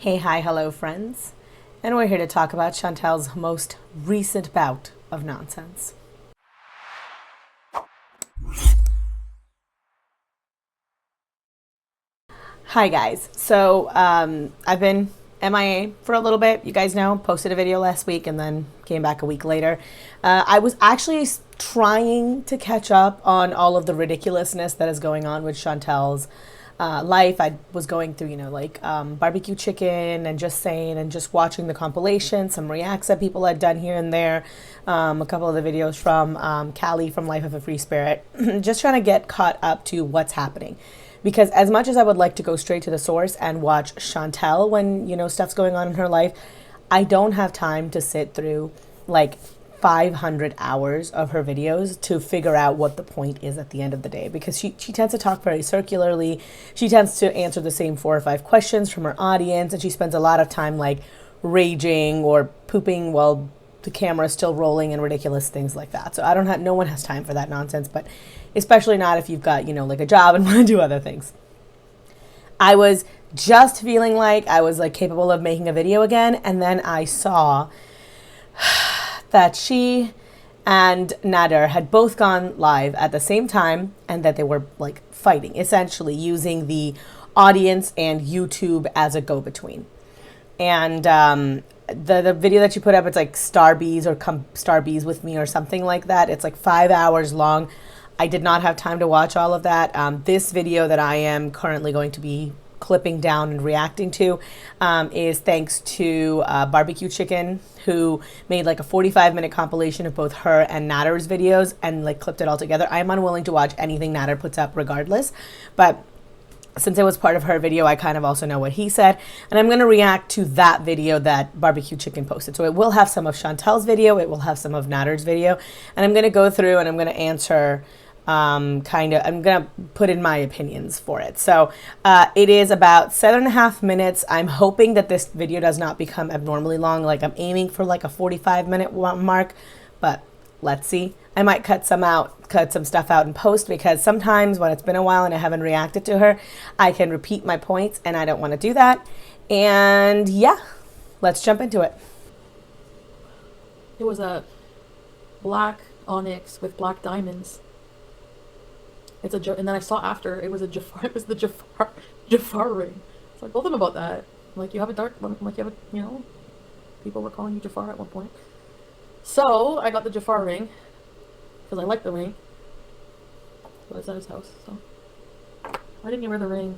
Hey, hi, hello, friends. And we're here to talk about Chantel's most recent bout of nonsense. Hi, guys. So, I've been MIA for a little bit. You guys know, posted a video last week and then came back a week later. I was actually trying to catch up on all of the ridiculousness that is going on with Chantel's life. I was going through, barbecue chicken and just saying and just watching the compilation, some reacts that people had done here and there, a couple of the videos from Callie from Life of a Free Spirit, just trying to get caught up to what's happening. Because as much as I would like to go straight to the source and watch Chantel when, stuff's going on in her life, I don't have time to sit through like 500 hours of her videos to figure out what the point is at the end of the day, because she tends to talk very circularly. She tends to answer the same 4 or 5 questions from her audience, and she spends a lot of time like raging or pooping while the camera is still rolling and ridiculous things like that. So no one has time for that nonsense, but especially not if you've got, like a job and want to do other things. I was just feeling like I was like capable of making a video again, and then I saw that she and Nader had both gone live at the same time and that they were like fighting, essentially using the audience and YouTube as a go-between. And the video that you put up, it's like Starbeez or Come Starbeez with me or something like that. It's like 5 hours long. I did not have time to watch all of that. This video that I am currently going to be clipping down and reacting to is thanks to Barbecue Chicken, who made like a 45-minute compilation of both her and Nader's videos and like clipped it all together. I am unwilling to watch anything Nader puts up regardless, but since it was part of her video, I kind of also know what he said, and I'm going to react to that video that Barbecue Chicken posted. So it will have some of Chantel's video, it will have some of Nader's video, and I'm going to go through and I'm going to answer I'm gonna put in my opinions for it. So it is about 7.5 minutes. I'm hoping that this video does not become abnormally long. Like I'm aiming for like a 45-minute mark, but let's see. I might cut some stuff out in post, because sometimes when it's been a while and I haven't reacted to her, I can repeat my points and I don't want to do that. And yeah, let's jump into it. It was a black onyx with black diamonds. It's a and then I saw after it was a Jafar. It was the Jafar ring. So I told them about that. I'm like, you have a dark one. Like, you have a, people were calling you Jafar at one point. So I got the Jafar ring because I like the ring. But it's at his house. So why didn't you wear the ring?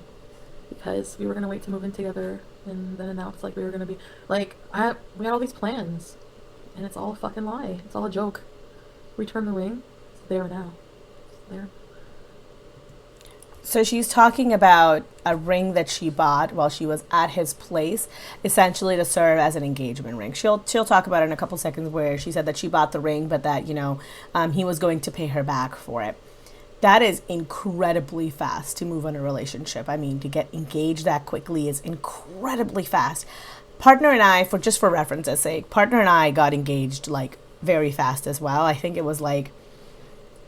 Because we were gonna wait to move in together, and then announce like we were gonna be like we had all these plans, and it's all a fucking lie. It's all a joke. Return the ring. It's there now. It's there. So she's talking about a ring that she bought while she was at his place, essentially to serve as an engagement ring. She'll talk about it in a couple seconds, where she said that she bought the ring, but that, he was going to pay her back for it. That is incredibly fast to move on a relationship. I mean, to get engaged that quickly is incredibly fast. Partner and I, for reference's sake, Partner and I got engaged like very fast as well. I think it was like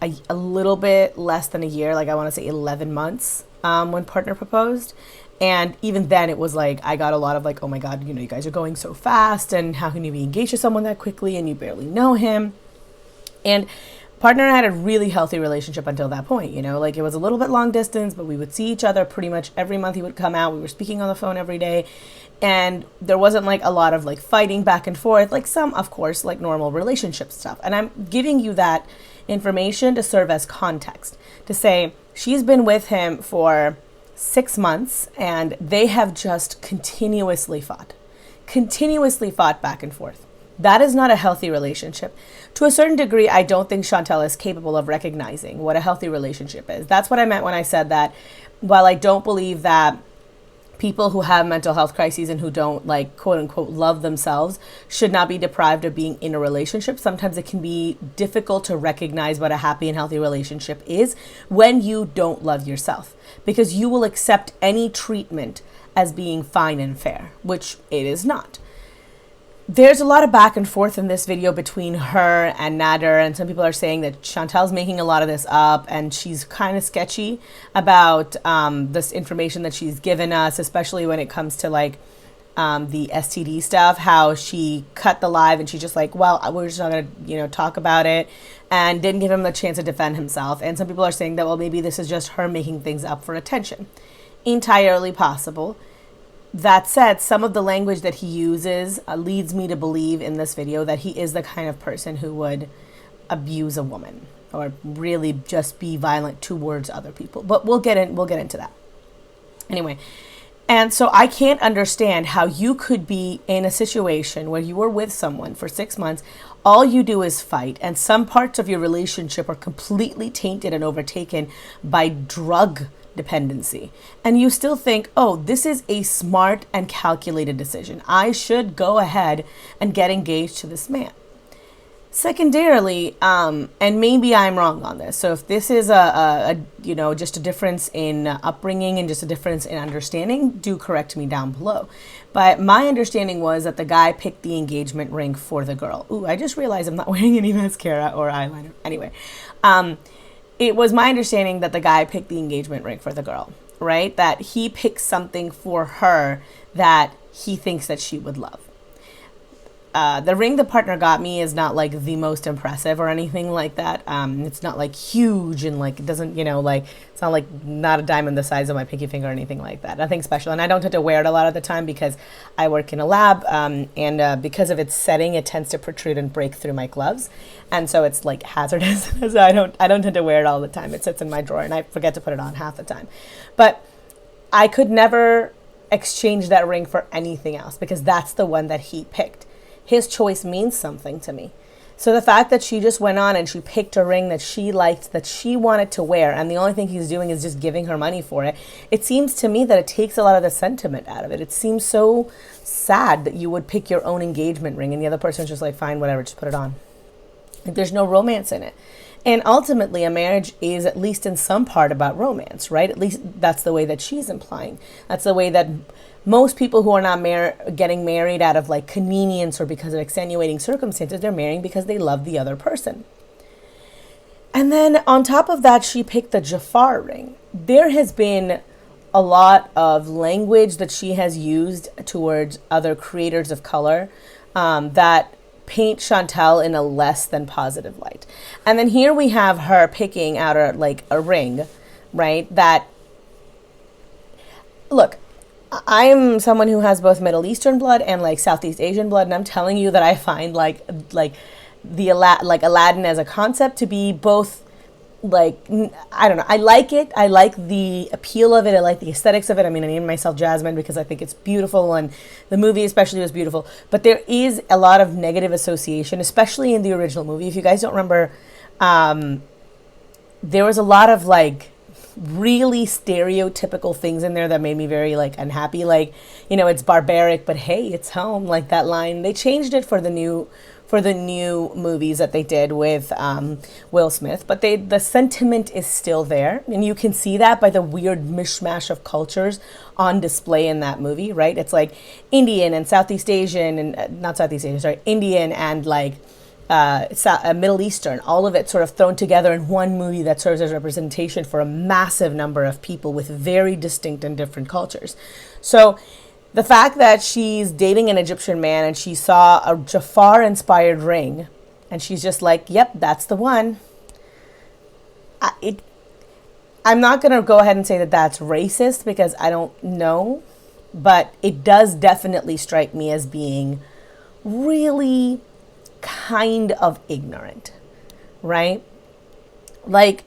a little bit less than a year, like I want to say 11 months when Partner proposed. And even then it was like, I got a lot of like, oh my God, you guys are going so fast, and how can you be engaged to someone that quickly and you barely know him? And Partner and I had a really healthy relationship until that point, like it was a little bit long distance, but we would see each other pretty much every month. He would come out, we were speaking on the phone every day, and there wasn't like a lot of like fighting back and forth, like some, of course, like normal relationship stuff. And I'm giving you that information to serve as context, to say she's been with him for 6 months and they have just continuously fought back and forth. That is not a healthy relationship. To a certain degree, I don't think Chantel is capable of recognizing what a healthy relationship is. That's what I meant when I said that while I don't believe that people who have mental health crises and who don't like quote unquote love themselves should not be deprived of being in a relationship, sometimes it can be difficult to recognize what a happy and healthy relationship is when you don't love yourself, because you will accept any treatment as being fine and fair, which it is not. There's a lot of back and forth in this video between her and Nader, and some people are saying that Chantel's making a lot of this up and she's kind of sketchy about this information that she's given us, especially when it comes to like the STD stuff, how she cut the live and she's just like, well, we're just not going to, talk about it, and didn't give him the chance to defend himself. And some people are saying that, well, maybe this is just her making things up for attention. Entirely possible. That said, some of the language that he uses leads me to believe in this video that he is the kind of person who would abuse a woman or really just be violent towards other people. But we'll get into that. Anyway, and so I can't understand how you could be in a situation where you were with someone for 6 months, all you do is fight, and some parts of your relationship are completely tainted and overtaken by drug dependency. And you still think, oh, this is a smart and calculated decision. I should go ahead and get engaged to this man. Secondarily, and maybe I'm wrong on this, so if this is just a difference in upbringing and just a difference in understanding, do correct me down below. But my understanding was that the guy picked the engagement ring for the girl. Ooh, I just realized I'm not wearing any mascara or eyeliner. Anyway, it was my understanding that the guy picked the engagement ring for the girl, right? That he picked something for her that he thinks that she would love. The ring the partner got me is not like the most impressive or anything like that. It's not like huge and like it doesn't, it's not like not a diamond the size of my pinky finger or anything like that. Nothing special. And I don't tend to wear it a lot of the time because I work in a lab, and because of its setting, it tends to protrude and break through my gloves. And so it's like hazardous. So I don't tend to wear it all the time. It sits in my drawer and I forget to put it on half the time. But I could never exchange that ring for anything else because that's the one that he picked. His choice means something to me. So the fact that she just went on and she picked a ring that she liked, that she wanted to wear, and the only thing he's doing is just giving her money for it, it seems to me that it takes a lot of the sentiment out of it. It seems so sad that you would pick your own engagement ring and the other person's just like, fine, whatever, just put it on. Like, there's no romance in it. And ultimately, a marriage is at least in some part about romance, right? At least that's the way that she's implying. That's the way that most people who are not getting married out of like convenience or because of extenuating circumstances, they're marrying because they love the other person. And then on top of that, she picked the Jafar ring. There has been a lot of language that she has used towards other creators of color that paint Chantel in a less than positive light. And then here we have her picking out a ring, right? That, look, I'm someone who has both Middle Eastern blood and like Southeast Asian blood, and I'm telling you that I find like Aladdin as a concept to be both like, I don't know, I like it. I like the appeal of it. I like the aesthetics of it. I mean, I named myself Jasmine because I think it's beautiful, and the movie especially was beautiful. But there is a lot of negative association, especially in the original movie. If you guys don't remember, there was a lot of like really stereotypical things in there that made me very like unhappy. Like, it's barbaric, but hey, it's home. Like that line. They changed it for the new movies that they did with Will Smith, but the sentiment is still there, and you can see that by the weird mishmash of cultures on display in that movie, right? It's like Indian and Southeast Asian, and not Southeast Asian, sorry, Indian and like Middle Eastern, all of it sort of thrown together in one movie that serves as representation for a massive number of people with very distinct and different cultures. So the fact that she's dating an Egyptian man and she saw a Jafar-inspired ring, and she's just like, yep, that's the one. I'm not going to go ahead and say that that's racist because I don't know, but it does definitely strike me as being really kind of ignorant, right? Like,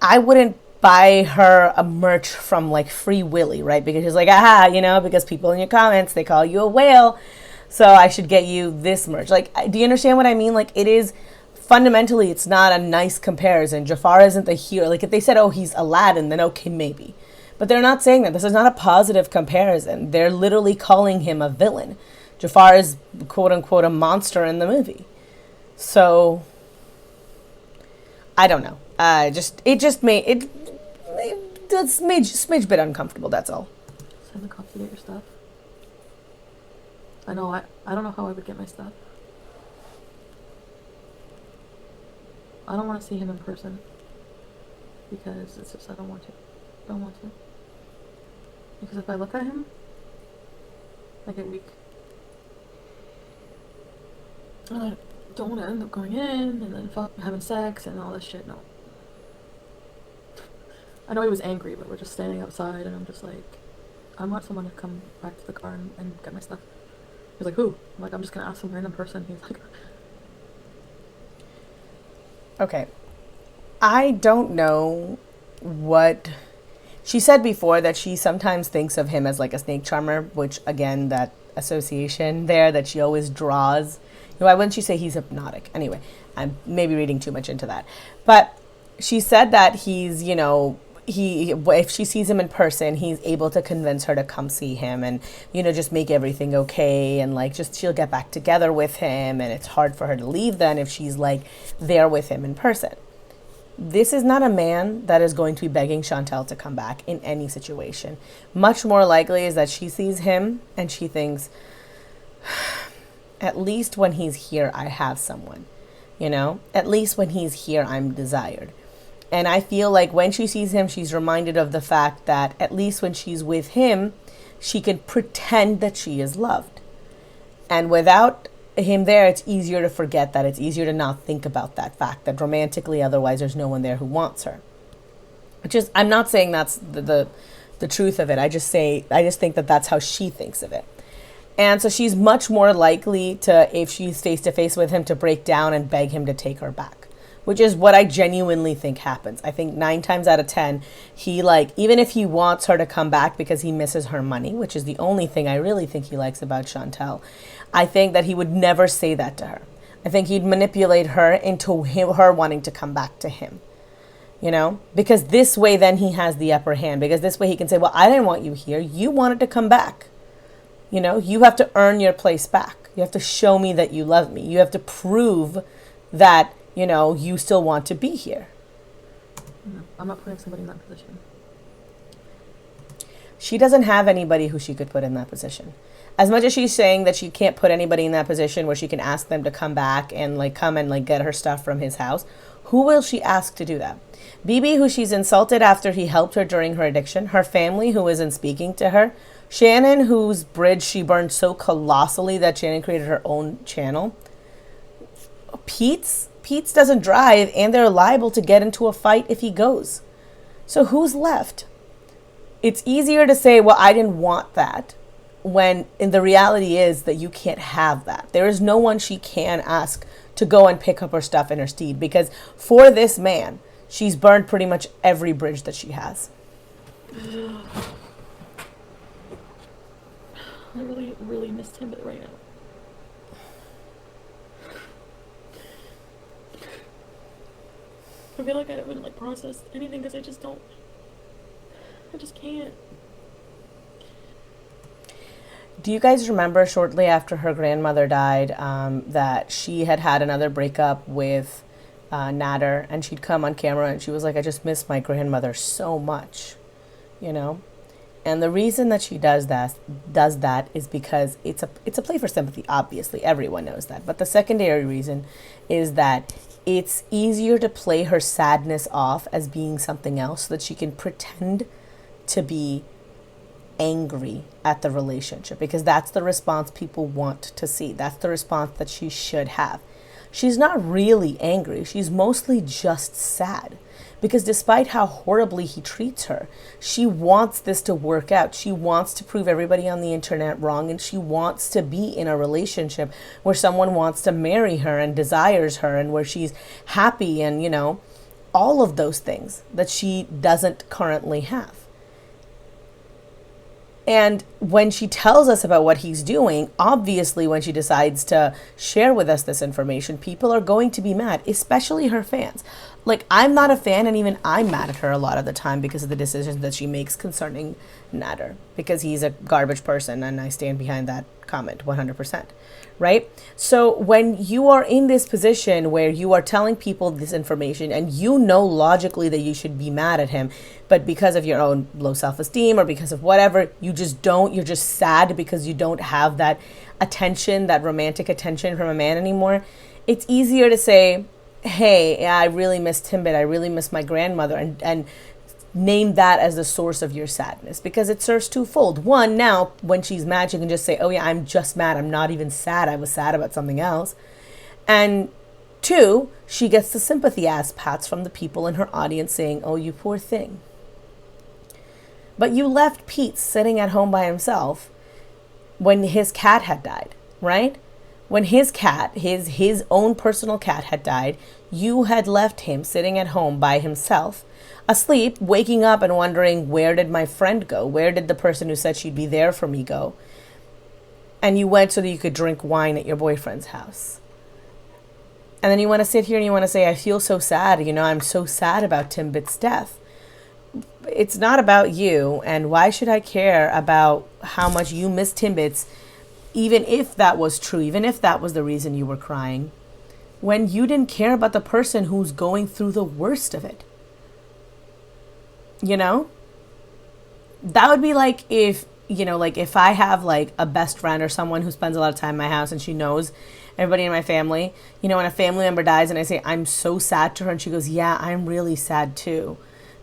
I wouldn't buy her a merch from like Free Willy, right? Because she's like, because people in your comments, they call you a whale, so I should get you this merch. Like, do you understand what I mean? Like, it is fundamentally, it's not a nice comparison. Jafar isn't the hero. Like, if they said, oh, he's Aladdin, then okay, maybe. But they're not saying that. This is not a positive comparison. They're literally calling him a villain. Jafar is quote unquote a monster in the movie. So I don't know. It made smidge bit uncomfortable. That's all. Send the cops to get your stuff. I know. I don't know how I would get my stuff. I don't want to see him in person because it's just I don't want to. Because if I look at him, I get weak. I don't want to end up going in and then having sex and all this shit. No. I know he was angry, but we're just standing outside, and I'm just like, I want someone to come back to the car and get my stuff. He's like, who? I'm like, I'm just gonna ask some random person. He's like, okay. I don't know what... She said before that she sometimes thinks of him as like a snake charmer, which, again, that association there that she always draws. Why wouldn't she say he's hypnotic? Anyway, I'm maybe reading too much into that. But she said that he's, if she sees him in person, he's able to convince her to come see him and, just make everything okay. And like, just she'll get back together with him. And it's hard for her to leave then if she's like there with him in person. This is not a man that is going to be begging Chantel to come back in any situation. Much more likely is that she sees him and she thinks, at least when he's here, I have someone, at least when he's here, I'm desired. And I feel like when she sees him, she's reminded of the fact that at least when she's with him, she can pretend that she is loved. And without him there, it's easier to forget that. It's easier to not think about that fact, that romantically, otherwise there's no one there who wants her. I'm not saying that's the truth of it. I just think that that's how she thinks of it. And so she's much more likely to, if she's face to face with him, to break down and beg him to take her back, which is what I genuinely think happens. I think 9 times out of 10, he even if he wants her to come back because he misses her money, which is the only thing I really think he likes about Chantel, I think that he would never say that to her. I think he'd manipulate her into her wanting to come back to him, because this way then he has the upper hand, because this way he can say, well, I didn't want you here. You wanted to come back. You have to earn your place back. You have to show me that you love me. You have to prove that, you still want to be here. No, I'm not putting somebody in that position. She doesn't have anybody who she could put in that position. As much as she's saying that she can't put anybody in that position where she can ask them to come back and come and get her stuff from his house, who will she ask to do that? BB, who she's insulted after he helped her during her addiction, her family, who isn't speaking to her, Shannon, whose bridge she burned so colossally that Shannon created her own channel, Pete's doesn't drive, and they're liable to get into a fight if he goes. So who's left? It's easier to say, well, I didn't want that, when in the reality is that you can't have that. There is no one she can ask to go and pick up her stuff in her steed, because for this man, she's burned pretty much every bridge that she has. I really, really miss Tinted right now. I feel like I haven't processed anything because I just can't. Do you guys remember shortly after her grandmother died that she had another breakup with Nader, and she'd come on camera and she was like, I just miss my grandmother so much, And the reason that she does that is because it's a play for sympathy. Obviously, everyone knows that. But the secondary reason is that it's easier to play her sadness off as being something else so that she can pretend to be angry at the relationship, because that's the response people want to see. That's the response that she should have. She's not really angry. She's mostly just sad, because despite how horribly he treats her, she wants this to work out. She wants to prove everybody on the internet wrong, and she wants to be in a relationship where someone wants to marry her and desires her, and where she's happy and, all of those things that she doesn't currently have. And when she tells us about what he's doing, obviously when she decides to share with us this information, people are going to be mad, especially her fans. I'm not a fan, and even I'm mad at her a lot of the time because of the decisions that she makes concerning Nader, because he's a garbage person, and I stand behind that comment 100%, right? So when you are in this position where you are telling people this information and logically that you should be mad at him, but because of your own low self-esteem or because of whatever, you just don't, you're just sad because you don't have that attention, that romantic attention from a man anymore, it's easier to say, hey, yeah, I really miss Timbit, I really miss my grandmother, and name that as the source of your sadness, because it serves twofold. One, now when she's mad, she can just say, oh yeah, I'm just mad. I'm not even sad. I was sad about something else. And two, she gets the sympathy ass pats from the people in her audience saying, oh, you poor thing. But you left Pete sitting at home by himself when his cat had died, right? When his cat, his own personal cat had died, you had left him sitting at home by himself, asleep, waking up and wondering, where did my friend go? Where did the person who said she'd be there for me go? And you went so that you could drink wine at your boyfriend's house. And then you want to sit here and you want to say, I feel so sad. You know, I'm so sad about Timbit's death. It's not about you. And why should I care about how much you miss Timbits, even if that was true, even if that was the reason you were crying, when you didn't care about the person who's going through the worst of it? You know? That would be like if, you know, like if I have like a best friend or someone who spends a lot of time in my house and she knows everybody in my family, you know, when a family member dies and I say, I'm so sad to her, and she goes, yeah, I'm really sad too.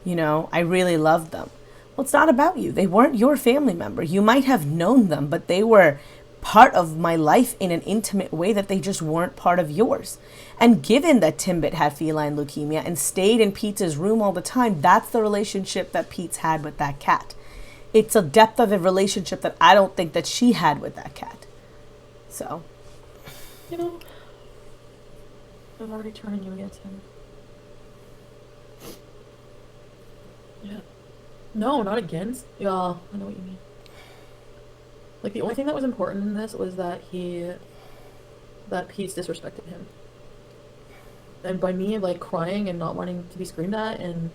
You know, I really love them. Well, it's not about you. They weren't your family member. You might have known them, but they were part of my life in an intimate way that they just weren't part of yours. And given that Timbit had feline leukemia and stayed in Pete's room all the time, that's the relationship that Pete's had with that cat. It's a depth of a relationship that I don't think that she had with that cat. So, you know, I'm already turning you against him. Yeah. No, not against. Yeah, I know what you mean. Like, the only thing that was important in this was that Pete's disrespected him. And by me, like, crying and not wanting to be screamed at, and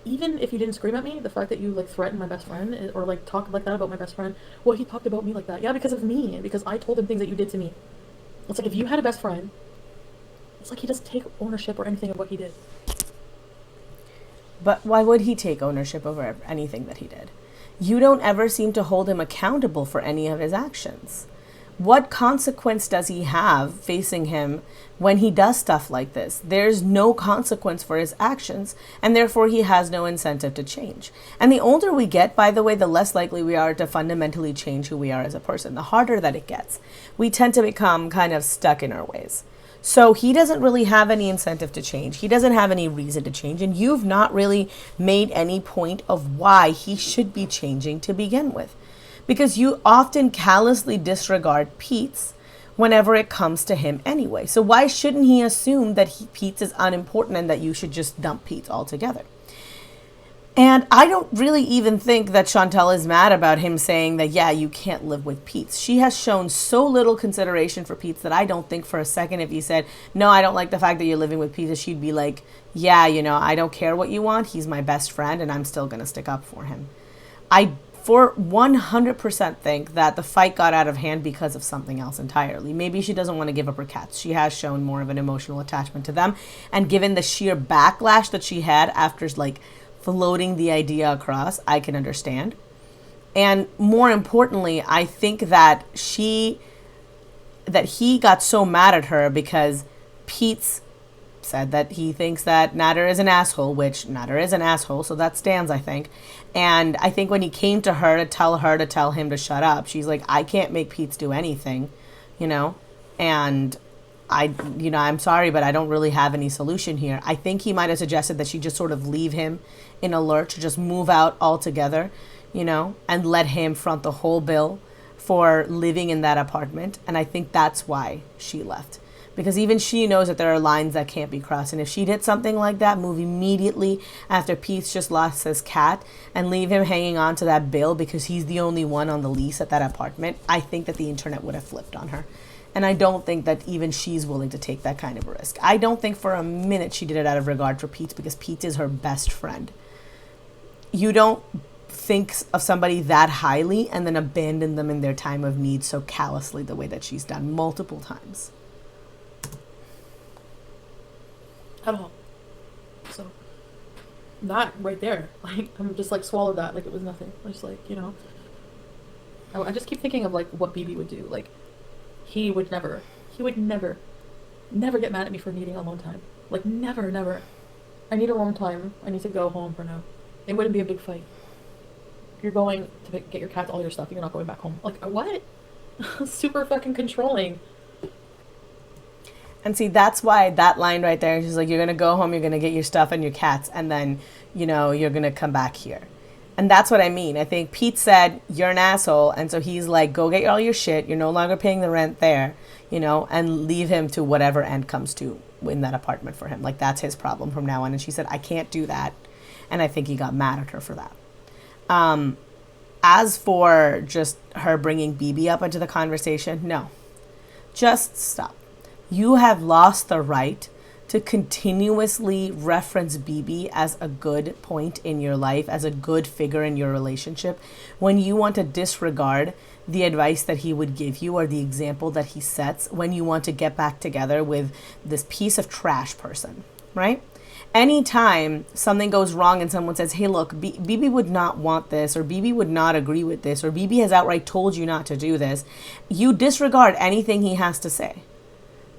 even if you didn't scream at me, the fact that you, like, threatened my best friend, or, like, talked like that about my best friend, well, he talked about me like that. Yeah, because of me, because I told him things that you did to me. It's like, if you had a best friend, it's like he doesn't take ownership or anything of what he did. But why would he take ownership over anything that he did? You don't ever seem to hold him accountable for any of his actions. What consequence does he have facing him when he does stuff like this? There's no consequence for his actions, and therefore he has no incentive to change. And the older we get, by the way, the less likely we are to fundamentally change who we are as a person. The harder that it gets, we tend to become kind of stuck in our ways. So he doesn't really have any incentive to change. He doesn't have any reason to change. And you've not really made any point of why he should be changing to begin with. Because you often callously disregard Pete's whenever it comes to him anyway. So why shouldn't he assume that Pete's is unimportant and that you should just dump Pete's altogether? And I don't really even think that Chantal is mad about him saying that, yeah, you can't live with Pete's. She has shown so little consideration for Pete's that I don't think for a second if he said, no, I don't like the fact that you're living with Pete's, she'd be like, yeah, you know, I don't care what you want. He's my best friend and I'm still going to stick up for him. I for 100% think that the fight got out of hand because of something else entirely. Maybe she doesn't want to give up her cats. She has shown more of an emotional attachment to them. And given the sheer backlash that she had after, like, floating the idea across, I can understand. And more importantly, I think that he got so mad at her because Pete's said that he thinks that Nader is an asshole, which Nader is an asshole, so that stands, I think. And I think when he came to her to tell him to shut up, she's like, I can't make Pete's do anything, you know? And I'm sorry, but I don't really have any solution here. I think he might have suggested that she just sort of leave him in a lurch, just move out altogether, you know, and let him front the whole bill for living in that apartment. And I think that's why she left. Because even she knows that there are lines that can't be crossed. And if she did something like that, move immediately after Pete's just lost his cat and leave him hanging on to that bill because he's the only one on the lease at that apartment, I think that the internet would have flipped on her. And I don't think that even she's willing to take that kind of a risk. I don't think for a minute she did it out of regard for Pete, because Pete is her best friend. You don't think of somebody that highly and then abandon them in their time of need so callously the way that she's done multiple times. At all. So, that right there, like, I'm just like swallowed that like it was nothing. I just like, you know, I just keep thinking of like what BB would do. Like, he would never get mad at me for needing alone time. Like, never. I need alone time. I need to go home for now. It wouldn't be a big fight. You're going to get your cats all your stuff. You're not going back home. Like, what? Super fucking controlling. And see, that's why that line right there, she's like, you're going to go home, you're going to get your stuff and your cats, and then, you know, you're going to come back here. And that's what I mean. I think Pete said, you're an asshole. And so he's like, go get all your shit. You're no longer paying the rent there, you know, and leave him to whatever end comes to in that apartment for him. Like, that's his problem from now on. And she said, I can't do that. And I think he got mad at her for that. As for just her bringing BB up into the conversation, no. Just stop. You have lost the right to continuously reference BB as a good point in your life, as a good figure in your relationship, when you want to disregard the advice that he would give you or the example that he sets when you want to get back together with this piece of trash person, right? Anytime something goes wrong and someone says, hey, look, BB would not want this, or BB would not agree with this, or BB has outright told you not to do this, you disregard anything he has to say,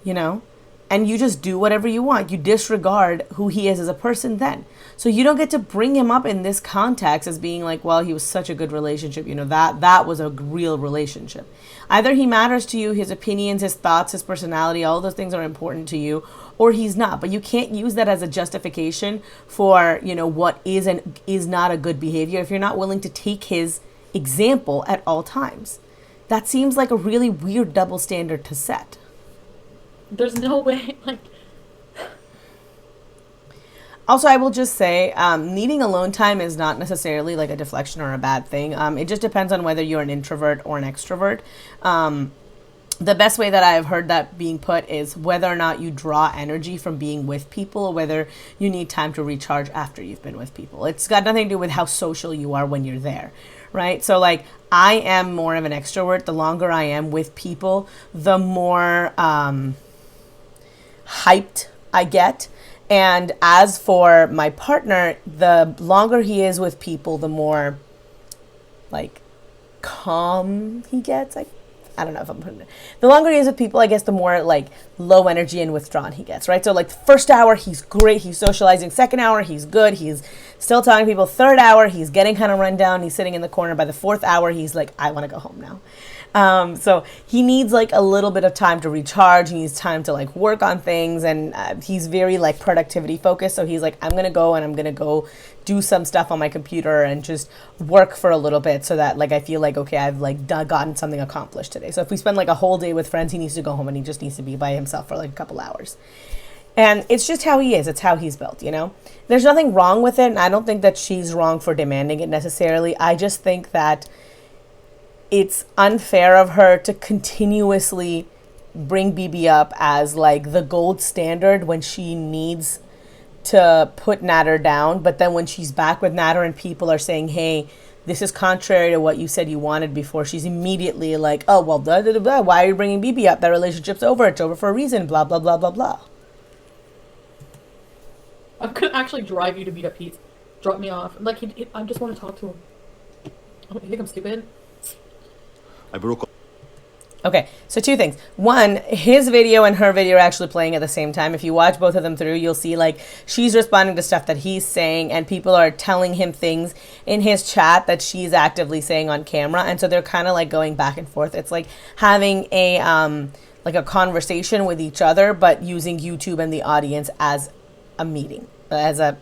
you know? And you just do whatever you want. You disregard who he is as a person then. So you don't get to bring him up in this context as being like, well, he was such a good relationship. You know, that was a real relationship. Either he matters to you, his opinions, his thoughts, his personality, all those things are important to you, or he's not. But you can't use that as a justification for, you know, what is and is not a good behavior if you're not willing to take his example at all times. That seems like a really weird double standard to set. There's no way, like... Also, I will just say, needing alone time is not necessarily like a deflection or a bad thing. It just depends on whether you're an introvert or an extrovert. The best way that I've heard that being put is whether or not you draw energy from being with people, or whether you need time to recharge after you've been with people. It's got nothing to do with how social you are when you're there, right? So like, I am more of an extrovert. The longer I am with people, the more hyped I get. And as for my partner, the longer he is with people, the more like calm he gets. I don't know if I'm putting it. The longer he is with people, I guess the more like low energy and withdrawn he gets, right? So like the first hour, he's great. He's socializing. Second hour, he's good. He's still talking to people. Third hour, he's getting kind of run down. He's sitting in the corner. By the fourth hour, he's like, I want to go home now. So he needs like a little bit of time to recharge. He needs time to like work on things, and he's very like productivity focused. So he's like, I'm going to go do some stuff on my computer and just work for a little bit so that like I feel like, okay, I've like gotten something accomplished today. So if we spend like a whole day with friends, he needs to go home and he just needs to be by himself for like a couple hours. And it's just how he is. It's how he's built, you know? There's nothing wrong with it, and I don't think that she's wrong for demanding it necessarily. I just think that it's unfair of her to continuously bring BB up as like the gold standard when she needs to put Nader down. But then when she's back with Nader and people are saying, hey, this is contrary to what you said you wanted before, she's immediately like, oh, well, blah, blah, blah, why are you bringing BB up? That relationship's over. It's over for a reason. Blah, blah, blah, blah, blah. I could actually drive you to meet up Pete. Drop me off. Like, I just want to talk to him. You think I'm stupid? I broke up. Okay, so two things. One, his video and her video are actually playing at the same time. If you watch both of them through, you'll see like she's responding to stuff that he's saying, and people are telling him things in his chat that she's actively saying on camera. And so they're kind of like going back and forth. It's like having a like a conversation with each other, but using YouTube and the audience as a meeting, as a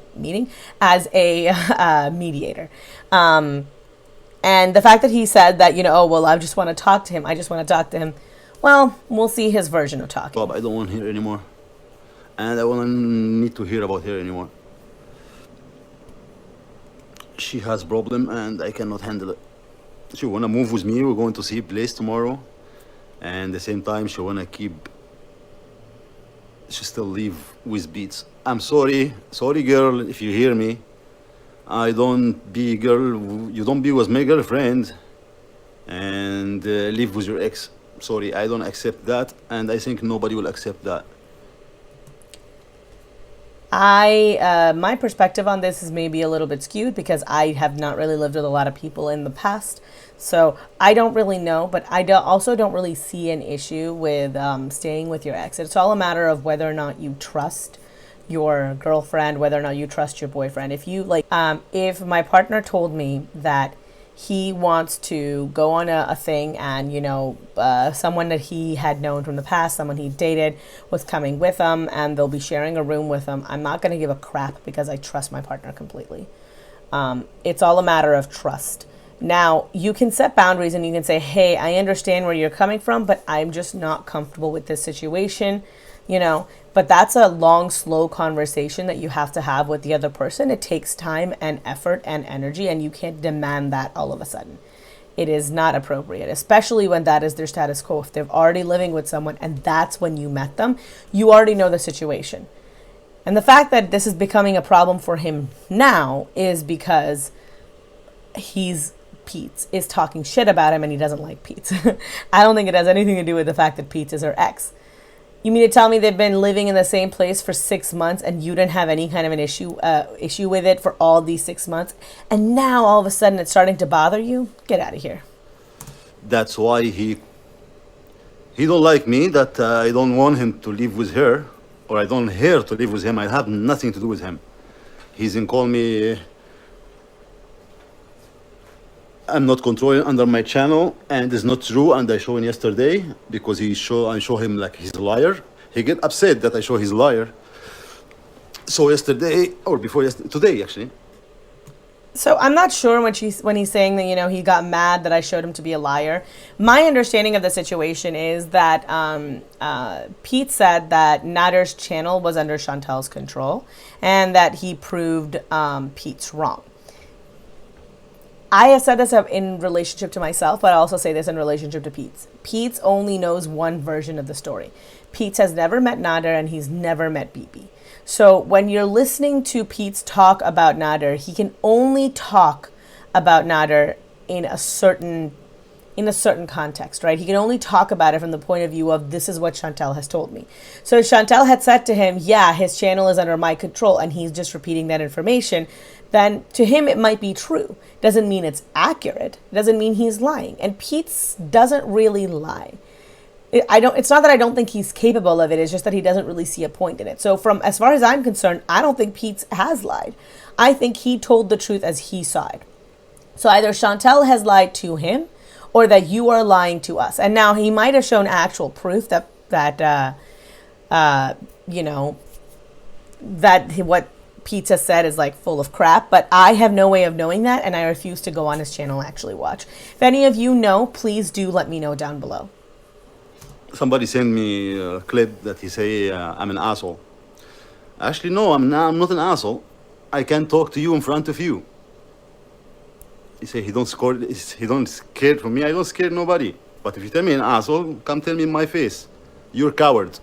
mediator. And the fact that he said that, you know, oh, well, I just want to talk to him. I just want to talk to him. Well, we'll see his version of talking. I don't want to hear anymore. And I won't need to hear about her anymore. She has problem and I cannot handle it. She want to move with me. We're going to see a place tomorrow. And at the same time, she want to she still live with Beats. I'm sorry. Sorry, girl, if you hear me. You don't be with my girlfriend and live with your ex. Sorry, I don't accept that, and I think nobody will accept that. My perspective on this is maybe a little bit skewed because I have not really lived with a lot of people in the past. So I don't really know, but I also don't really see an issue with staying with your ex. It's all a matter of whether or not you trust your girlfriend, whether or not you trust your boyfriend. If you like, if my partner told me that he wants to go on a thing and, you know, someone that he had known from the past, someone he dated, was coming with him and they'll be sharing a room with him, I'm not going to give a crap because I trust my partner completely. It's all a matter of trust. Now, you can set boundaries and you can say, hey, I understand where you're coming from, but I'm just not comfortable with this situation, you know. But that's a long, slow conversation that you have to have with the other person. It takes time and effort and energy, and you can't demand that all of a sudden. It is not appropriate, especially when that is their status quo. If they're already living with someone and that's when you met them, you already know the situation. And the fact that this is becoming a problem for him now is because Pete's is talking shit about him and he doesn't like Pete's. I don't think it has anything to do with the fact that Pete's is her ex. You mean to tell me they've been living in the same place for 6 months and you didn't have any kind of an issue with it for all these 6 months, and now all of a sudden it's starting to bother you? Get out of here. That's why he don't like me, that I don't want him to live with her, or I don't want her to live with him. I have nothing to do with him. He's in call me, I'm not controlling under my channel, and it's not true, and I show him yesterday because I show him like he's a liar. He get upset that I show he's a liar. So yesterday, or before yesterday, today actually. So I'm not sure when he's saying that, you know, he got mad that I showed him to be a liar. My understanding of the situation is that Pete said that Nader's channel was under Chantel's control and that he proved Pete's wrong. I have said this in relationship to myself, but I also say this in relationship to Pete's. Pete's only knows one version of the story. Pete's has never met Nader and he's never met BB. So when you're listening to Pete's talk about Nader, he can only talk about Nader in a certain context, right? He can only talk about it from the point of view of, this is what Chantel has told me. So if Chantel had said to him, yeah, his channel is under my control, and he's just repeating that information, then to him it might be true. Doesn't mean it's accurate. Doesn't mean he's lying. And Pete's doesn't really lie. It's not that I don't think he's capable of it. It's just that he doesn't really see a point in it. So as far as I'm concerned, I don't think Pete's has lied. I think he told the truth as he saw it. So either Chantel has lied to him, or that you are lying to us. And now he might have shown actual proof that what Pizza said is like full of crap, but I have no way of knowing that, and I refuse to go on his channel and actually watch. If any of you know, please do let me know down below. Somebody sent me a clip that he say I'm an asshole. Actually, no, I'm not an asshole. I can talk to you in front of you. He say he don't scared from me. I don't scare nobody. But if you tell me an asshole, come tell me in my face. You're a coward.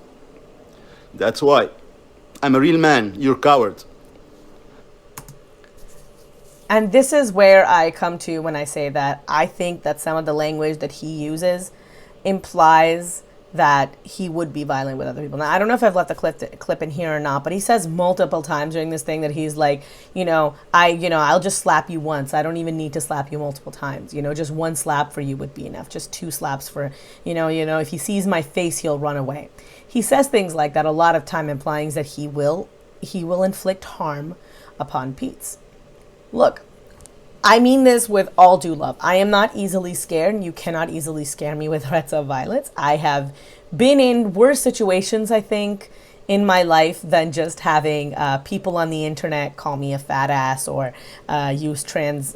That's why. I'm a real man. You're a coward. And this is where I come to when I say that I think that some of the language that he uses implies that he would be violent with other people. Now, I don't know if I've left the clip in here or not, but he says multiple times during this thing that he's like, I'll just slap you once. I don't even need to slap you multiple times. Just one slap for you would be enough. Just 2 slaps for, if he sees my face, he'll run away. He says things like that a lot of time, implying that he will inflict harm upon Pete's. Look, I mean this with all due love. I am not easily scared, and you cannot easily scare me with threats of violence. I have been in worse situations, I think, in my life than just having people on the internet call me a fat ass or use trans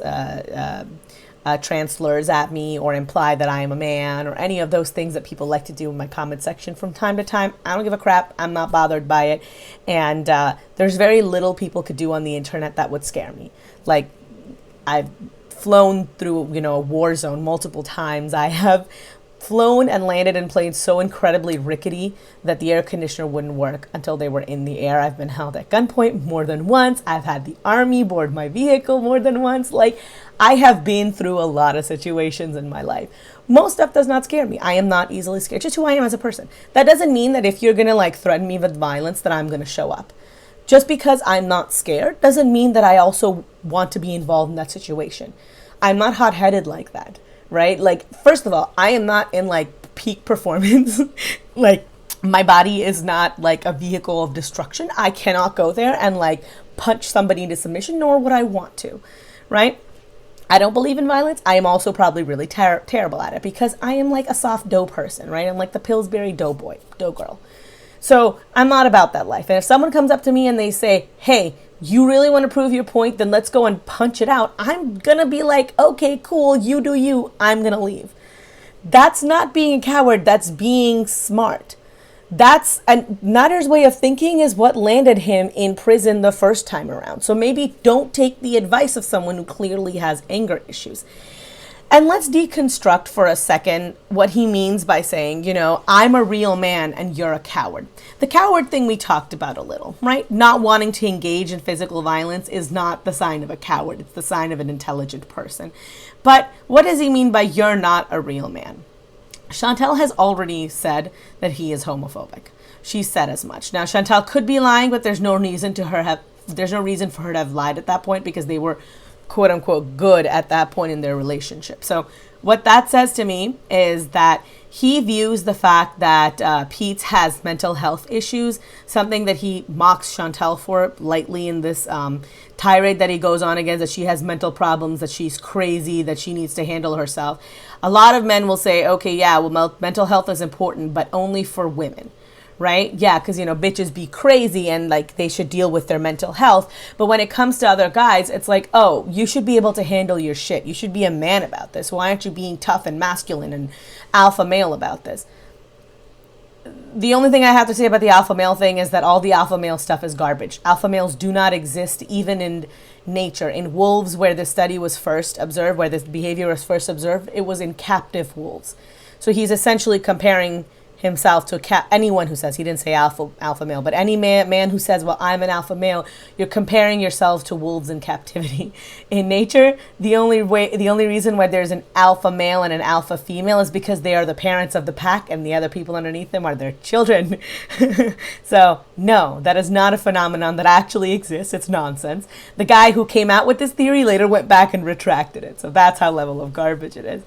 slurs at me or imply that I am a man or any of those things that people like to do in my comment section from time to time. I don't give a crap. I'm not bothered by it. And there's very little people could do on the internet that would scare me. Like, I've flown through, a war zone multiple times. I have flown and landed in planes so incredibly rickety that the air conditioner wouldn't work until they were in the air. I've been held at gunpoint more than once. I've had the army board my vehicle more than once. Like, I have been through a lot of situations in my life. Most stuff does not scare me. I am not easily scared. Just who I am as a person. That doesn't mean that if you're going to threaten me with violence that I'm going to show up. Just because I'm not scared doesn't mean that I also want to be involved in that situation. I'm not hot-headed like that, right? Like, first of all, I am not in peak performance, My body is not like a vehicle of destruction. I cannot go there and like punch somebody into submission, nor would I want to, right? I don't believe in violence. I am also probably really terrible at it because I am like a soft dough person, right? I'm like the Pillsbury dough boy, dough girl. So I'm not about that life. And if someone comes up to me and they say, hey, you really want to prove your point, then let's go and punch it out. I'm going to be like, okay, cool. You do you. I'm going to leave. That's not being a coward. That's being smart. And Nader's way of thinking is what landed him in prison the first time around. So maybe don't take the advice of someone who clearly has anger issues. And let's deconstruct for a second what he means by saying, you know, I'm a real man and you're a coward. The coward thing we talked about a little, right? Not wanting to engage in physical violence is not the sign of a coward. It's the sign of an intelligent person. But what does he mean by you're not a real man? Chantal has already said that he is homophobic. She said as much. Now, Chantal could be lying, but there's no reason for her to have lied at that point because they were quote unquote good at that point in their relationship. So what that says to me is that he views the fact that Pete has mental health issues, something that he mocks Chantal for lightly in this tirade that he goes on against, that she has mental problems, that she's crazy, that she needs to handle herself. A lot of men will say, okay, yeah, well, mental health is important, but only for women. Right? Yeah, because, you know, bitches be crazy and like they should deal with their mental health. But when it comes to other guys, it's like, oh, you should be able to handle your shit. You should be a man about this. Why aren't you being tough and masculine and alpha male about this? The only thing I have to say about the alpha male thing is that all the alpha male stuff is garbage. Alpha males do not exist even in nature. In wolves, where this study was first observed, where this behavior was first observed, it was in captive wolves. So he's essentially comparing himself to anyone who says, he didn't say alpha male, but any man who says, well, I'm an alpha male, you're comparing yourself to wolves in captivity. In nature, the only reason why there's an alpha male and an alpha female is because they are the parents of the pack and the other people underneath them are their children. So no, that is not a phenomenon that actually exists. It's nonsense. The guy who came out with this theory later went back and retracted it. So that's how level of garbage it is.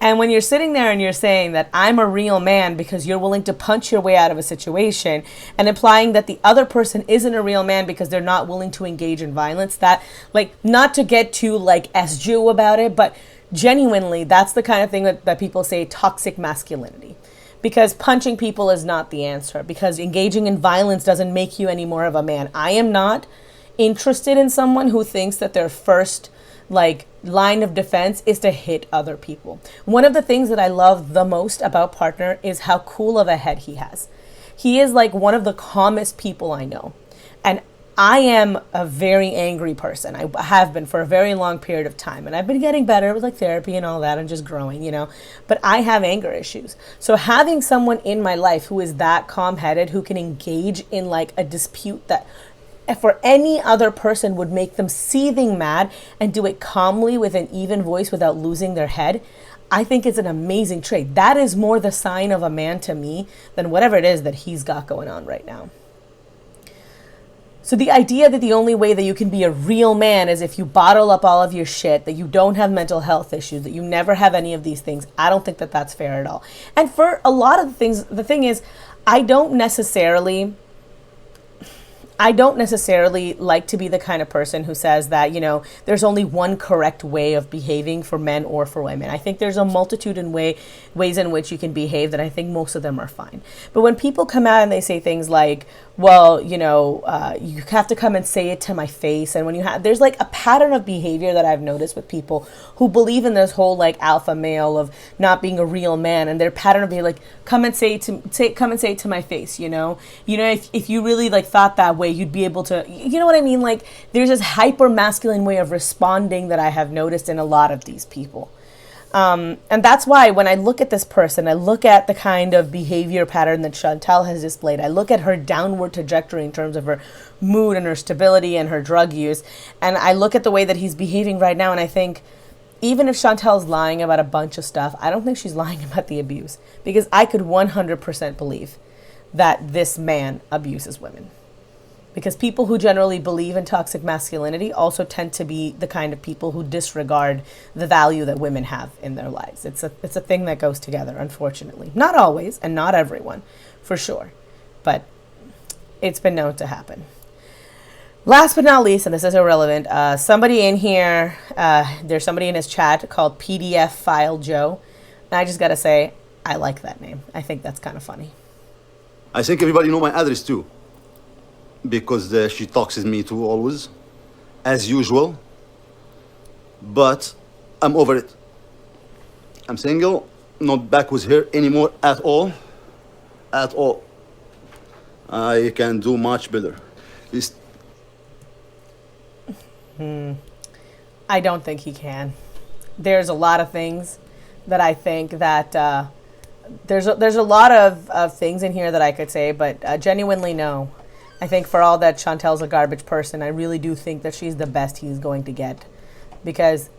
And when you're sitting there and you're saying that I'm a real man because you're willing to punch your way out of a situation and implying that the other person isn't a real man because they're not willing to engage in violence, that, like, not to get too like S-Jew about it, but genuinely that's the kind of thing that people say toxic masculinity, because punching people is not the answer, because engaging in violence doesn't make you any more of a man. I am not interested in someone who thinks that their first like line of defense is to hit other people. One of the things that I love the most about Partner is how cool of a head he has. He is like one of the calmest people I know. And I am a very angry person. I have been for a very long period of time. And I've been getting better with like therapy and all that and just growing, you know. But I have anger issues. So having someone in my life who is that calm-headed, who can engage in like a dispute that for any other person would make them seething mad and do it calmly with an even voice without losing their head, I think it's an amazing trait. That is more the sign of a man to me than whatever it is that he's got going on right now. So the idea that the only way that you can be a real man is if you bottle up all of your shit, that you don't have mental health issues, that you never have any of these things, I don't think that that's fair at all. And for a lot of the things, the thing is, I don't necessarily like to be the kind of person who says that, you know, there's only one correct way of behaving for men or for women. I think there's a multitude in ways in which you can behave that I think most of them are fine. But when people come out and they say things like, well, you know, you have to come and say it to my face. And when you have, there's like a pattern of behavior that I've noticed with people who believe in this whole like alpha male of not being a real man. And their pattern of being like, come and say it to my face, you know, if you really like thought that way, you'd be able to, you know what I mean? Like there's this hyper masculine way of responding that I have noticed in a lot of these people. And that's why when I look at this person, I look at the kind of behavior pattern that Chantal has displayed. I look at her downward trajectory in terms of her mood and her stability and her drug use. And I look at the way that he's behaving right now. And I think, even if Chantal's lying about a bunch of stuff, I don't think she's lying about the abuse, because I could 100% believe that this man abuses women. Because people who generally believe in toxic masculinity also tend to be the kind of people who disregard the value that women have in their lives. It's a thing that goes together, unfortunately. Not always, and not everyone, for sure. But it's been known to happen. Last but not least, and this is irrelevant, somebody in here, there's somebody in his chat called PDF File Joe. And I just got to say, I like that name. I think that's kind of funny. I think everybody know my address too. Because she talks me too always, as usual. But I'm over it. I'm single, not back with her anymore at all. At all. I can do much better. I don't think he can. There's a lot of things that I think that there's a lot of things in here that I could say, but genuinely no. I think for all that Chantel's a garbage person, I really do think that she's the best he's going to get, because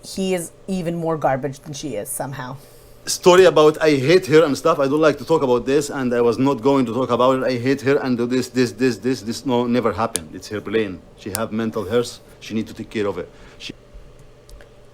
he is even more garbage than she is somehow. Story about I hate her and stuff. I don't like to talk about this, and I was not going to talk about it. I hate her and do this. No, never happened. It's her brain. She have mental health. She need to take care of it.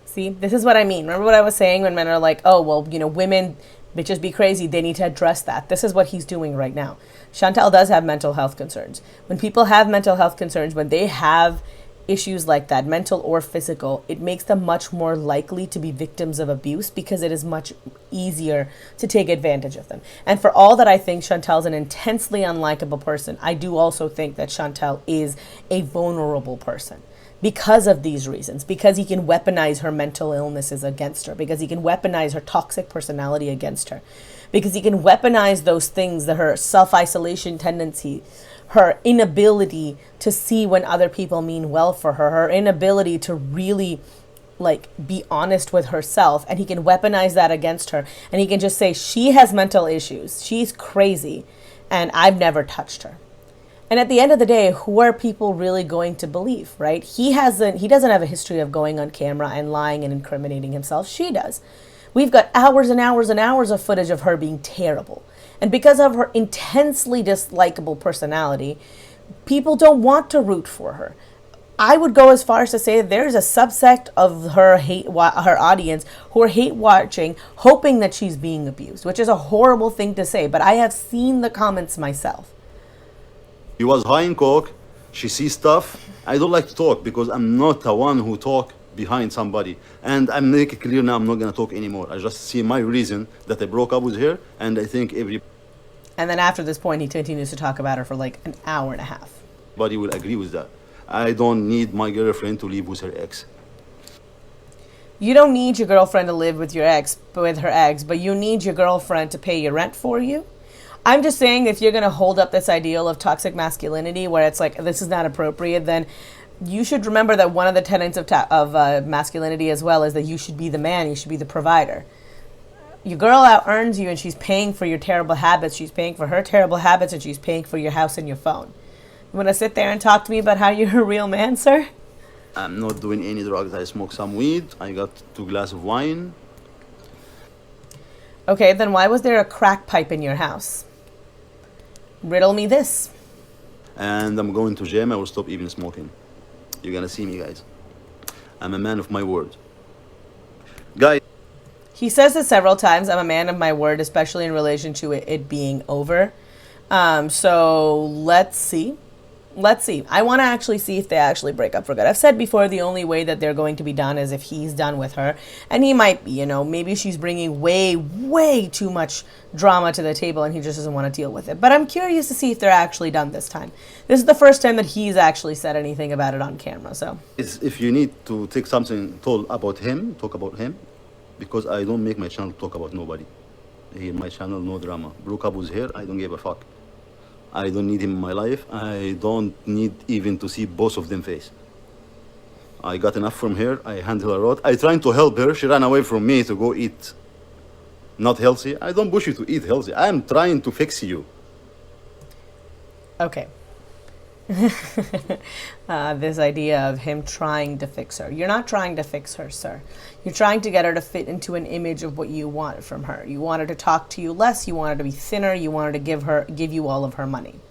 See, this is what I mean. Remember what I was saying when men are like, oh, well, you know, women bitches be crazy. They need to address that. This is what he's doing right now. Chantel does have mental health concerns. When people have mental health concerns, when they have issues like that, mental or physical, it makes them much more likely to be victims of abuse, because it is much easier to take advantage of them. And for all that I think Chantel's an intensely unlikable person, I do also think that Chantel is a vulnerable person. Because of these reasons, because he can weaponize her mental illnesses against her, because he can weaponize her toxic personality against her, because he can weaponize those things, that her self-isolation tendency, her inability to see when other people mean well for her, her inability to really be honest with herself, and he can weaponize that against her, and he can just say she has mental issues, she's crazy, and I've never touched her. And at the end of the day, who are people really going to believe, right? He doesn't have a history of going on camera and lying and incriminating himself. She does. We've got hours and hours and hours of footage of her being terrible. And because of her intensely dislikable personality, people don't want to root for her. I would go as far as to say that there's a subsect of her her audience who are hate watching, hoping that she's being abused, which is a horrible thing to say, but I have seen the comments myself. He was high in coke. She sees stuff. I don't like to talk because I'm not the one who talk behind somebody. And I'm making it clear now I'm not going to talk anymore. I just see my reason that I broke up with her, and I think And then after this point, he continues to talk about her for like an hour and a half. everybody will agree with that. I don't need my girlfriend to live with her ex. You don't need your girlfriend to live with her ex, but you need your girlfriend to pay your rent for you. I'm just saying, if you're going to hold up this ideal of toxic masculinity where it's like, this is not appropriate, then you should remember that one of the tenets of masculinity as well is that you should be the man, you should be the provider. Your girl out-earns you, and she's paying for your terrible habits. She's paying for her terrible habits, and she's paying for your house and your phone. You want to sit there and talk to me about how you're a real man, sir? I'm not doing any drugs. I smoke some weed. I got 2 glasses of wine. Okay, then why was there a crack pipe in your house? Riddle me this. And I'm going to gym. I will stop even smoking. You're going to see me, guys. I'm a man of my word. Guys. He says this several times, I'm a man of my word, especially in relation to it being over. So let's see. I want to actually see if they actually break up for good. I've said before, the only way that they're going to be done is if he's done with her. And he might be, maybe she's bringing way, way too much drama to the table and he just doesn't want to deal with it. But I'm curious to see if they're actually done this time. This is the first time that he's actually said anything about it on camera, so. If you need to take something told about him, talk about him. Because I don't make my channel talk about nobody. Here, my channel, no drama. Broke up with her, I don't give a fuck. I don't need him in my life. I don't need even to see both of them face. I got enough from her. I handle her a lot. I trying to help her. She ran away from me to go eat not healthy. I don't push you to eat healthy. I am trying to fix you. Okay. This idea of him trying to fix her. You're not trying to fix her, sir. You're trying to get her to fit into an image of what you want from her. You want her to talk to you less. You want her to be thinner. You want her to give you all of her money.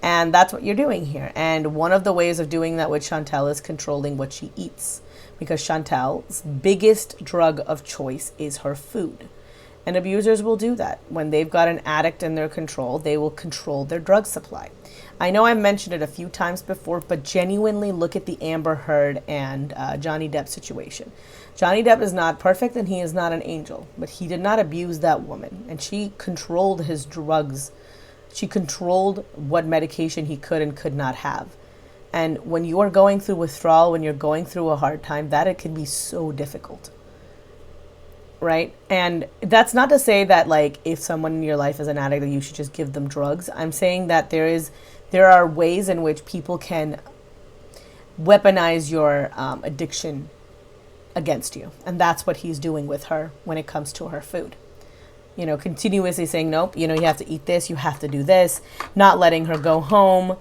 And that's what you're doing here. And one of the ways of doing that with Chantel is controlling what she eats. Because Chantel's biggest drug of choice is her food. And abusers will do that. When they've got an addict in their control, they will control their drug supply. I know I mentioned it a few times before, but genuinely look at the Amber Heard and Johnny Depp situation. Johnny Depp is not perfect and he is not an angel, but he did not abuse that woman. And she controlled his drugs. She controlled what medication he could and could not have. And when you are going through withdrawal, when you're going through a hard time, that it can be so difficult. Right? And that's not to say that, like, if someone in your life is an addict, that you should just give them drugs. I'm saying that there are ways in which people can weaponize your addiction against you. And that's what he's doing with her when it comes to her food. You know, continuously saying, nope, you know, you have to eat this, you have to do this, not letting her go home.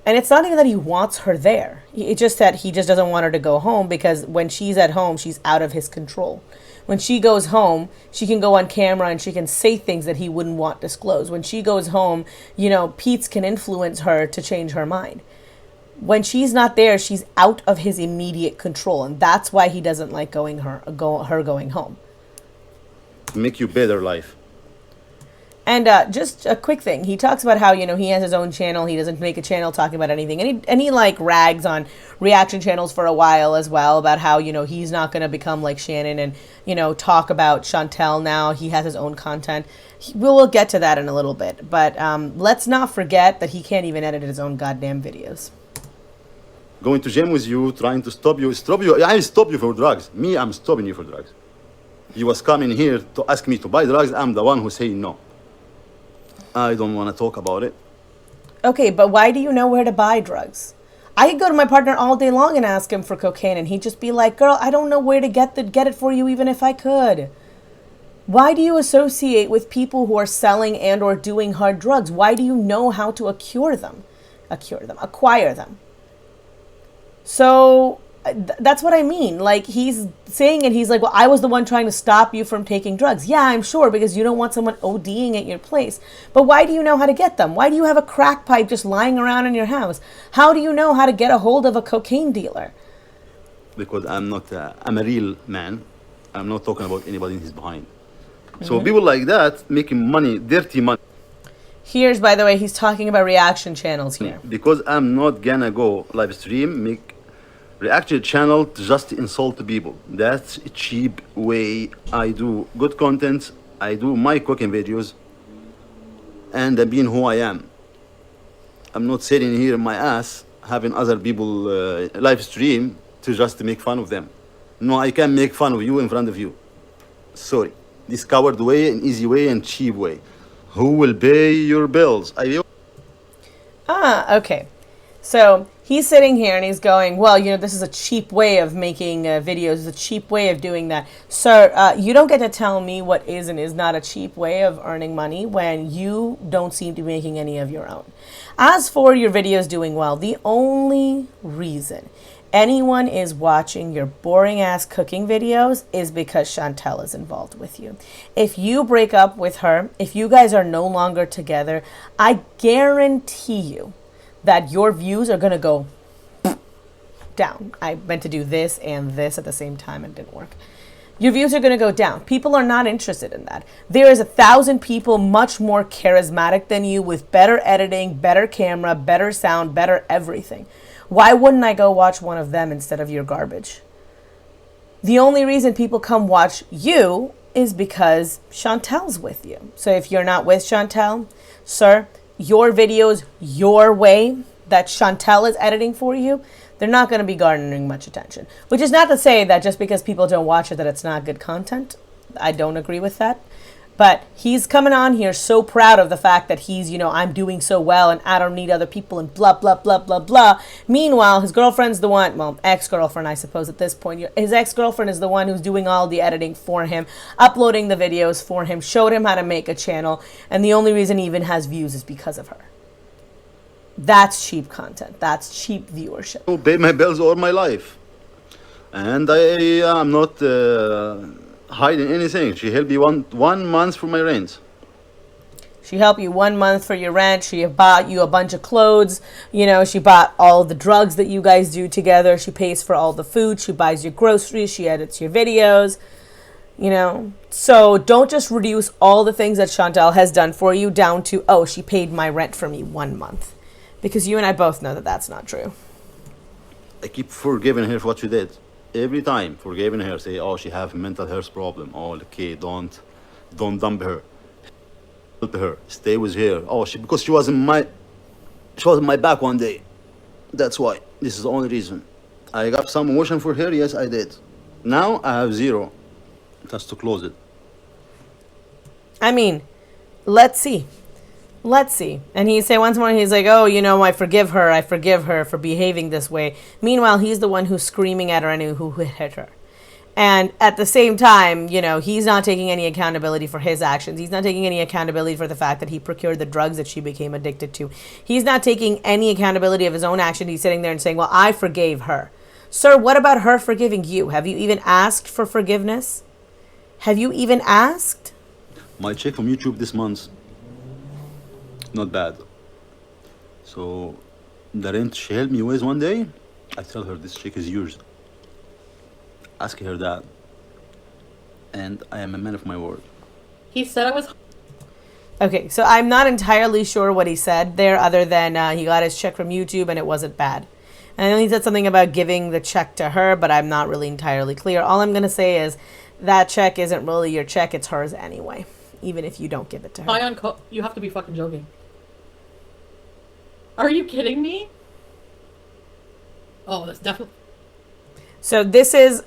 And it's not even that he wants her there. It's just that he just doesn't want her to go home, because when she's at home, she's out of his control. When she goes home, she can go on camera and she can say things that he wouldn't want disclosed. When she goes home, you know, Pete's can influence her to change her mind. When she's not there, she's out of his immediate control. And that's why he doesn't like her going home. Make you better life. And just a quick thing, he talks about how, you know, he has his own channel. He doesn't make a channel talking about anything. And he like rags on reaction channels for a while as well about how, you know, he's not going to become like Shannon and, you know, talk about Chantel now. He has his own content. We'll get to that in a little bit. But let's not forget that he can't even edit his own goddamn videos. Going to gym with you, trying to stop you. I stop you for drugs. Me, I'm stopping you for drugs. You was coming here to ask me to buy drugs. I'm the one who's saying no. I don't want to talk about it. Okay, but why do you know where to buy drugs? I could go to my partner all day long and ask him for cocaine, and he'd just be like, girl, I don't know where to get it for you, even if I could. Why do you associate with people who are selling and or doing hard drugs? Why do you know how to acquire them? So that's what I mean. Like, he's saying it. He's like, well, I was the one trying to stop you from taking drugs. Yeah, I'm sure, because you don't want someone ODing at your place. But why do you know how to get them? Why do you have a crack pipe just lying around in your house? How do you know how to get a hold of a cocaine dealer? Because I'm a real man. I'm not talking about anybody in his behind. So people like that making money, dirty money. Here's, by the way, he's talking about reaction channels here. Because I'm not gonna go live stream, make reaction channel to just insult people. That's a cheap way. I do good content. I do my cooking videos. And I'm being who I am. I'm not sitting here in my ass having other people live stream to just make fun of them. No, I can't make fun of you in front of you. Sorry. This coward way, an easy way, and cheap way. Who will pay your bills? Okay. So he's sitting here and he's going, well, you know, this is a cheap way of making videos, a cheap way of doing that. Sir, you don't get to tell me what is and is not a cheap way of earning money when you don't seem to be making any of your own. As for your videos doing well, the only reason anyone is watching your boring ass cooking videos is because Chantel is involved with you. If you break up with her, if you guys are no longer together, I guarantee you that your views are going to go down. I meant to do this and this at the same time and it didn't work. Your views are going to go down. People are not interested in that. There is 1,000 people much more charismatic than you with better editing, better camera, better sound, better everything. Why wouldn't I go watch one of them instead of your garbage? The only reason people come watch you is because Chantel's with you. So if you're not with Chantel, sir, your videos, your way that Chantel is editing for you, they're not going to be garnering much attention. Which is not to say that just because people don't watch it that it's not good content. I don't agree with that. But he's coming on here so proud of the fact that he's, you know, I'm doing so well and I don't need other people and blah, blah, blah, blah, blah. Meanwhile, his girlfriend's the one, well, ex-girlfriend, I suppose at this point. His ex-girlfriend is the one who's doing all the editing for him, uploading the videos for him, showed him how to make a channel. And the only reason he even has views is because of her. That's cheap content. That's cheap viewership. I pay my bills all my life. And I am not hiding anything. She helped me one month for my rent. She helped you 1 month for your rent. She bought you a bunch of clothes. You know, she bought all the drugs that you guys do together. She pays for all the food. She buys your groceries. She edits your videos. You know, so don't just reduce all the things that Chantal has done for you down to, oh, she paid my rent for me 1 month. Because you and I both know that that's not true. I keep forgiving her for what she did. Every time, forgiving her, say, oh, she have mental health problem. Oh, okay, don't dump her. Help her. Stay with her. Oh, because she was in my back one day. That's why. This is the only reason. I got some emotion for her. Yes, I did. Now I have zero. Just to close it. I mean, let's see. Let's see. And he say once more, he's like, oh, you know, I forgive her for behaving this way. Meanwhile, he's the one who's screaming at her and who hit her. And at the same time, you know, he's not taking any accountability for his actions. He's not taking any accountability for the fact that he procured the drugs that she became addicted to. He's not taking any accountability of his own action. He's sitting there and saying, well, I forgave her. Sir, what about her forgiving you? Have you even asked for forgiveness? Have you even asked? My check from YouTube this month, not bad. So the rent she helped me with one day, I tell her this check is yours. Ask her that. And I am a man of my word. He said I was... Okay, so I'm not entirely sure what he said there other than he got his check from YouTube and it wasn't bad. And I know he said something about giving the check to her, but I'm not really entirely clear. All I'm going to say is that check isn't really your check, it's hers anyway, even if you don't give it to her. You have to be fucking joking. Are you kidding me? Oh, that's definitely... So this is,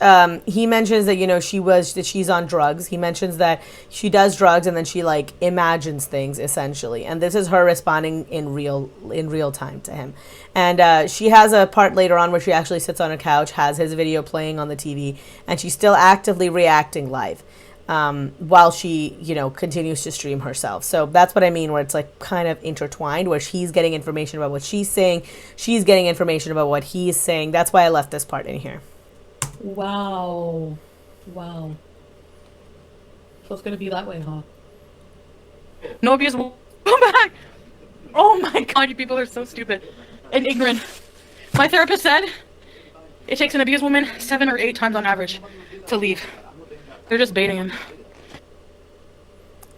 he mentions that, you know, she's on drugs. He mentions that she does drugs and then she like imagines things essentially. And this is her responding in real time to him. And she has a part later on where she actually sits on a couch, has his video playing on the TV, and she's still actively reacting live while she, you know, continues to stream herself. So that's what I mean, where it's like kind of intertwined, where he's getting information about what she's saying. She's getting information about what he's saying. That's why I left this part in here. Wow. Wow. So it's gonna be that way, huh? No abuse will come back! Oh my god, you people are so stupid and ignorant. My therapist said it takes an abused woman 7 or 8 times on average to leave. They're just baiting him.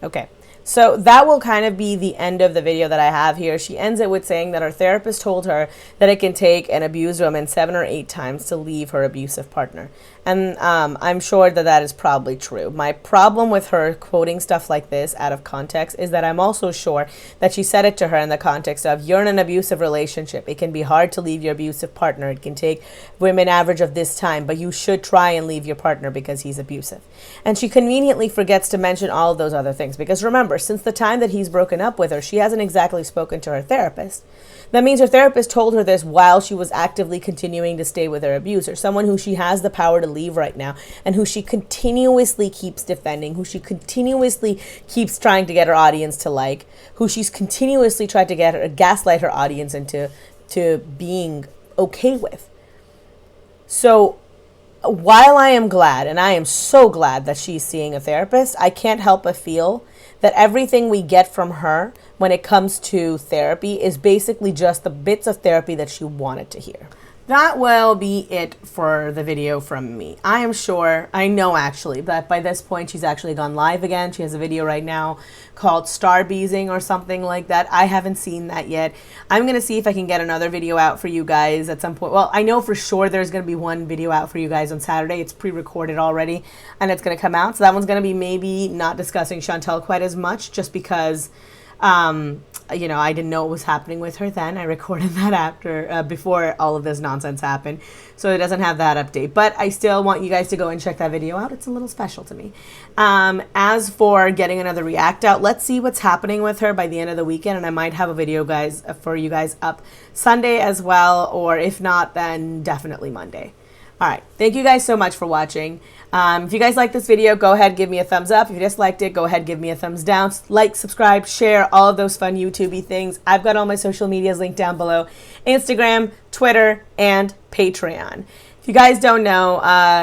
Okay. So that will kind of be the end of the video that I have here. She ends it with saying that her therapist told her that it can take an abused woman 7 or 8 times to leave her abusive partner. And I'm sure that that is probably true. My problem with her quoting stuff like this out of context is that I'm also sure that she said it to her in the context of, you're in an abusive relationship. It can be hard to leave your abusive partner. It can take women average of this time, but you should try and leave your partner because he's abusive. And she conveniently forgets to mention all of those other things. Because remember, since the time that he's broken up with her, she hasn't exactly spoken to her therapist. That means her therapist told her this while she was actively continuing to stay with her abuser, someone who she has the power to leave right now and who she continuously keeps defending, who she continuously keeps trying to get her audience to like, who she's continuously tried to get her, gaslight her audience into being okay with. So while I am glad, and I am so glad that she's seeing a therapist, I can't help but feel that everything we get from her when it comes to therapy is basically just the bits of therapy that she wanted to hear. That will be it for the video from me. I am sure, I know actually, that by this point she's actually gone live again. She has a video right now called Starbeezing or something like that. I haven't seen that yet. I'm going to see if I can get another video out for you guys at some point. Well, I know for sure there's going to be one video out for you guys on Saturday. It's pre-recorded already and it's going to come out. So that one's going to be maybe not discussing Chantal quite as much just because you know, I didn't know what was happening with her then. I recorded that after, before all of this nonsense happened. So it doesn't have that update. But I still want you guys to go and check that video out. It's a little special to me. As for getting another react out, let's see what's happening with her by the end of the weekend. And I might have a video, guys, for you guys up Sunday as well. Or if not, then definitely Monday. All right. Thank you guys so much for watching. If you guys like this video, go ahead, give me a thumbs up. If you disliked it, go ahead, give me a thumbs down. Like, subscribe, share, all of those fun YouTube-y things. I've got all my social medias linked down below. Instagram, Twitter, and Patreon. If you guys don't know,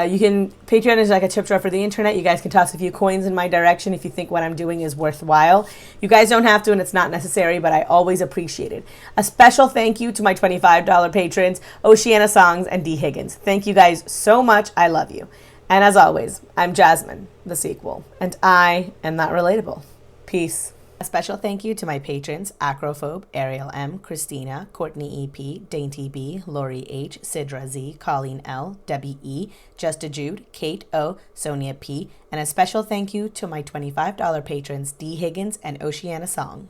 you can, Patreon is like a tip jar for the internet. You guys can toss a few coins in my direction if you think what I'm doing is worthwhile. You guys don't have to, and it's not necessary, but I always appreciate it. A special thank you to my $25 patrons, Oceana Songs and D. Higgins. Thank you guys so much. I love you. And as always, I'm Jasmine, the sequel, and I am not relatable. Peace. A special thank you to my patrons, Acrophobe, Ariel M, Christina, Courtney EP, Dainty B, Lori H, Sidra Z, Colleen L, Debbie E, Justa Jude, Kate O, Sonia P, and a special thank you to my $25 patrons, D. Higgins and Oceana Song.